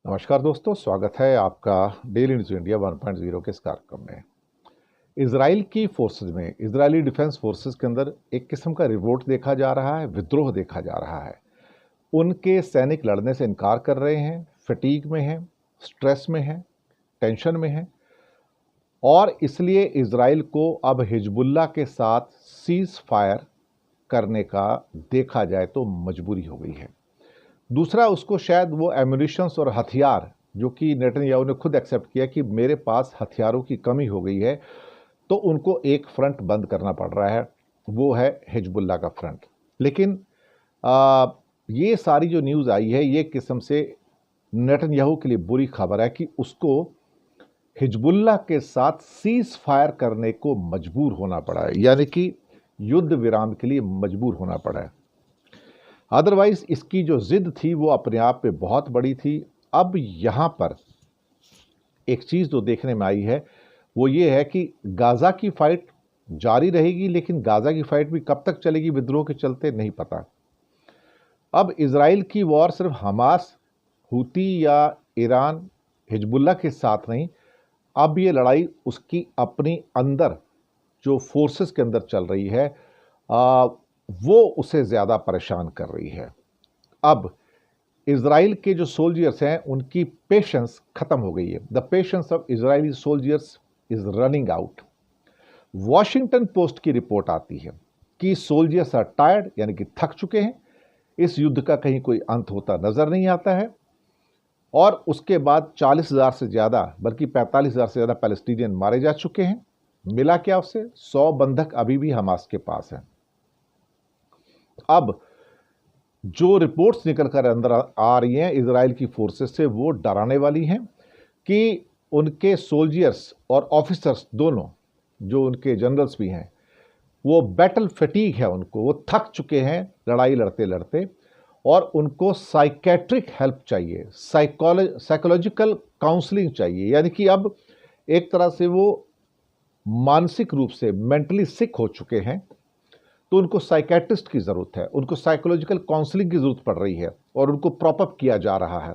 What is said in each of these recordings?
नमस्कार दोस्तों, स्वागत है आपका डेली न्यूज़ इंडिया 1.0 के इस कार्यक्रम में। इजराइल की फोर्सेस में, इजरायली डिफेंस फोर्सेस के अंदर एक किस्म का रिवोल्ट देखा जा रहा है, विद्रोह देखा जा रहा है। उनके सैनिक लड़ने से इनकार कर रहे हैं, फटीग में हैं, स्ट्रेस में हैं, टेंशन में हैं और इसलिए इजराइल को अब हिजबुल्लाह के साथ सीज फायर करने का देखा जाए तो मजबूरी हो गई है। दूसरा, उसको शायद वो एम्यूनिशंस और हथियार, जो कि नेतन्याहू ने खुद एक्सेप्ट किया कि मेरे पास हथियारों की कमी हो गई है, तो उनको एक फ्रंट बंद करना पड़ रहा है, वो है हिजबुल्लाह का फ्रंट। लेकिन ये सारी जो न्यूज़ आई है, ये किस्म से नेतन्याहू के लिए बुरी खबर है कि उसको हिजबुल्लाह के साथ सीज फायर करने को मजबूर होना पड़ा है, यानी कि युद्ध विराम के लिए मजबूर होना पड़ा है। अदरवाइज इसकी जो जिद थी वो अपने आप में बहुत बड़ी थी। अब यहाँ पर एक चीज़ जो देखने में आई है वो ये है कि गाज़ा की फाइट जारी रहेगी, लेकिन गाज़ा की फाइट भी कब तक चलेगी विद्रोह के चलते नहीं पता। अब इजराइल की वॉर सिर्फ हमास, हूती या ईरान, हिजबुल्लाह के साथ नहीं, अब ये लड़ाई उसकी अपनी अंदर जो फोर्सेस के अंदर चल रही है, वो उसे ज़्यादा परेशान कर रही है। अब इजराइल के जो सोल्जर्स हैं उनकी पेशेंस खत्म हो गई है। The patience of Israeli soldiers is running out. Washington post की रिपोर्ट आती है कि सोल्जर्स आर टायर्ड, यानी कि थक चुके हैं। इस युद्ध का कहीं कोई अंत होता नजर नहीं आता है और उसके बाद 40,000 से ज़्यादा, बल्कि 45,000 से ज़्यादा पैलेस्टीनियन मारे जा चुके हैं। मिला क्या उससे? 100 बंधक अभी भी हमास के पास हैं। अब जो रिपोर्ट्स निकल कर अंदर आ रही हैं इजराइल की फोर्सेस से, वो डराने वाली हैं कि उनके सोल्जर्स और ऑफिसर्स दोनों, जो उनके जनरल्स भी हैं, वो बैटल फटीग है, उनको वो थक चुके हैं लड़ाई लड़ते लड़ते और उनको साइकेट्रिक हेल्प चाहिए, साइकोलॉजिकल काउंसलिंग चाहिए। यानी कि अब एक तरह से वो मानसिक रूप से मेंटली सिक हो चुके हैं, तो उनको साइकेट्रिस्ट की ज़रूरत है, उनको साइकोलॉजिकल काउंसलिंग की ज़रूरत पड़ रही है और उनको प्रॉपअप किया जा रहा है।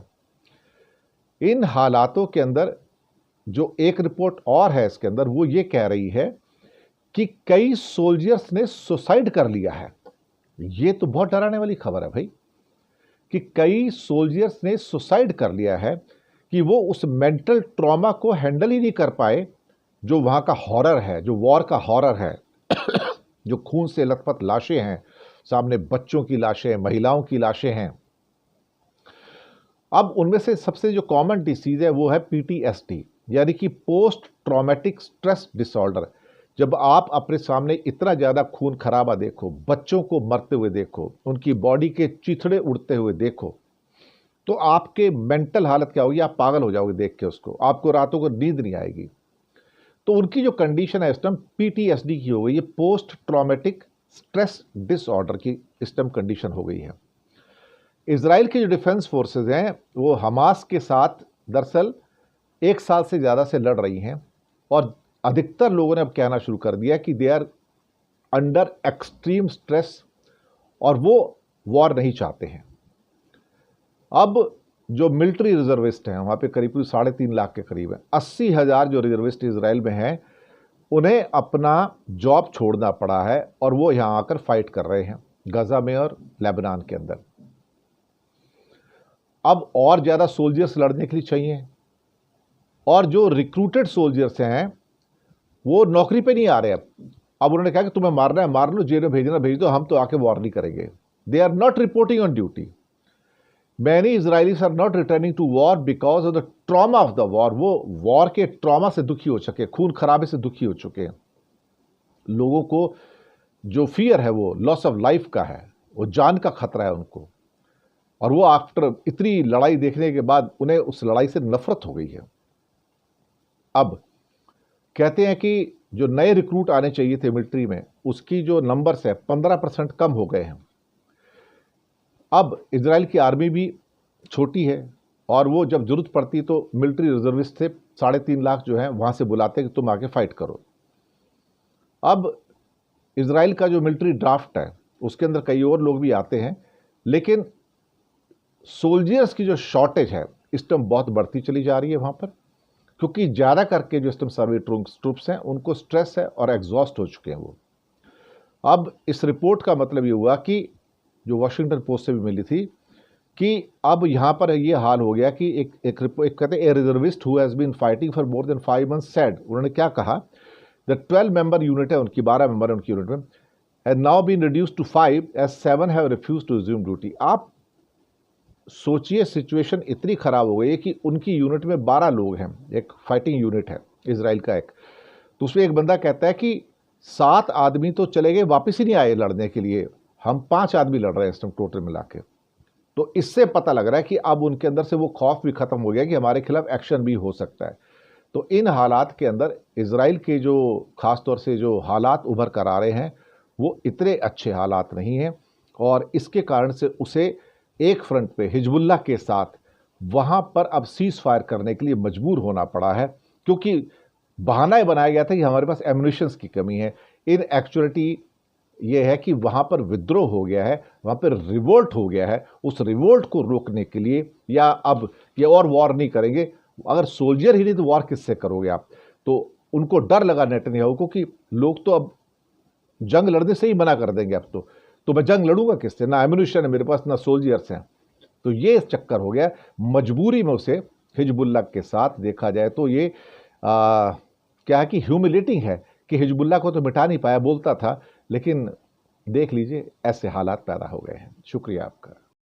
इन हालातों के अंदर जो एक रिपोर्ट और है इसके अंदर, वो ये कह रही है कि कई सोल्जर्स ने सुसाइड कर लिया है। ये तो बहुत डराने वाली खबर है भाई, कि कई सोल्जर्स ने सुसाइड कर लिया है कि वो उस मेंटल ट्रॉमा को हैंडल ही नहीं कर पाए जो वहाँ का हॉरर है, जो वॉर का हॉरर है। जो खून से लथपथ लाशें हैं, सामने बच्चों की लाशें, महिलाओं की लाशें हैं। अब उनमें से सबसे जो कॉमन डिसीज है वो है पीटीएसडी, यानी कि पोस्ट ट्रॉमेटिक स्ट्रेस डिसऑर्डर। जब आप अपने सामने इतना ज़्यादा खून खराबा देखो, बच्चों को मरते हुए देखो, उनकी बॉडी के चिथड़े उड़ते हुए देखो, तो आपके मेंटल हालत क्या होगी? आप पागल हो जाओगे देख के उसको, आपको रातों को नींद नहीं आएगी। तो उनकी जो कंडीशन है इस टाइम पीटीएसडी की हो गई, ये पोस्ट ट्रॉमेटिक स्ट्रेस डिसऑर्डर की इस टाइम कंडीशन हो गई है। इजराइल की जो डिफेंस फोर्सेस हैं वो हमास के साथ दरअसल 1 साल से ज़्यादा से लड़ रही हैं और अधिकतर लोगों ने अब कहना शुरू कर दिया कि they are under extreme stress और वो वॉर नहीं चाहते हैं। अब जो मिलिट्री रिजर्विस्ट हैं वहाँ पे करीब 3.5 लाख के करीब है, 80,000 जो रिजर्विस्ट इजराइल में हैं, उन्हें अपना जॉब छोड़ना पड़ा है और वो यहाँ आकर फाइट कर रहे हैं गाजा में और लेबनान के अंदर। अब और ज़्यादा सोल्जर्स लड़ने के लिए चाहिए और जो रिक्रूटेड सोल्जर्स हैं वो नौकरी पे नहीं आ रहे। अब उन्होंने कहा कि तुम्हें मारना है मार लो, जेल में भेजना भेज दो, हम तो आके वॉर नहीं करेंगे। They are not reporting on duty. Many Israelis are not returning to war because of the trauma of the war। वो वॉर के ट्रॉमा से दुखी हो चुके, खून खराबे से दुखी हो चुके हैं। लोगों को जो फियर है वो लॉस ऑफ लाइफ का है, वो जान का खतरा है उनको, और वो आफ्टर इतनी लड़ाई देखने के बाद उन्हें उस लड़ाई से नफरत हो गई है। अब कहते हैं कि जो नए रिक्रूट आने चाहिए थे मिलिट्री में, उसकी जो नंबर्स है 15% कम हो गए हैं। अब इजराइल की आर्मी भी छोटी है और वो जब जरूरत पड़ती तो मिलिट्री रिजर्विस्ट से 3.5 लाख जो है वहाँ से बुलाते कि तुम आके फाइट करो। अब इजराइल का जो मिलिट्री ड्राफ्ट है उसके अंदर कई और लोग भी आते हैं, लेकिन सोल्जर्स की जो शॉर्टेज है इस टाइम बहुत बढ़ती चली जा रही है वहाँ पर, क्योंकि ज़्यादा करके जो इस टाइम सर्वे ट्रूप्स हैं उनको स्ट्रेस है और एग्जॉस्ट हो चुके हैं वो। अब इस रिपोर्ट का मतलब ये हुआ कि जो वॉशिंगटन पोस्ट से भी मिली थी कि अब यहाँ पर ये हाल हो गया कि एक कहते हैं a reservist who has been fighting for more than 5 months said, उन्होंने क्या कहा, द 12 member यूनिट है उनकी, 12 मेंबर है उनकी यूनिट में, has now been reduced to 5 as 7 have refuse to resume duty. आप सोचिए सिचुएशन इतनी खराब हो गई है कि उनकी यूनिट में 12 लोग हैं, एक फाइटिंग यूनिट है इसराइल का एक, तो उसमें एक बंदा कहता है कि 7 आदमी तो चले गए, वापस ही नहीं आए लड़ने के लिए, हम 5 आदमी लड़ रहे हैं इस टाइम टोटल मिला के। तो इससे पता लग रहा है कि अब उनके अंदर से वो खौफ भी खत्म हो गया कि हमारे खिलाफ एक्शन भी हो सकता है। तो इन हालात के अंदर इजराइल के जो खासतौर से जो हालात उभर कर आ रहे हैं वो इतने अच्छे हालात नहीं हैं, और इसके कारण से उसे एक फ्रंट पे हिजबुल्लाह के साथ वहाँ पर अब सीज फायर करने के लिए मजबूर होना पड़ा है, क्योंकि बहाना बनाया गया था कि हमारे पास एमुनिशंस की कमी है। इन एक्चुअलिटी ये है कि वहाँ पर विद्रोह हो गया है, वहाँ पर रिवोल्ट हो गया है। उस रिवोल्ट को रोकने के लिए, या अब ये और वॉर नहीं करेंगे, अगर सोल्जर ही नहीं तो वॉर किससे करोगे आप। तो उनको डर लगा नेतन्याहू को कि लोग तो अब जंग लड़ने से ही मना कर देंगे, अब तो मैं जंग लड़ूंगा किससे, ना एमुनिशन है मेरे पास, ना सोल्जर्स हैं। तो ये चक्कर हो गया, मजबूरी में उसे हिजबुल्लाह के साथ देखा जाए तो ये क्या है कि ह्यूमिलेटिंग है कि हिजबुल्लाह को तो मिटा नहीं पाया, बोलता था, लेकिन देख लीजिए ऐसे हालात पैदा हो गए हैं। शुक्रिया आपका।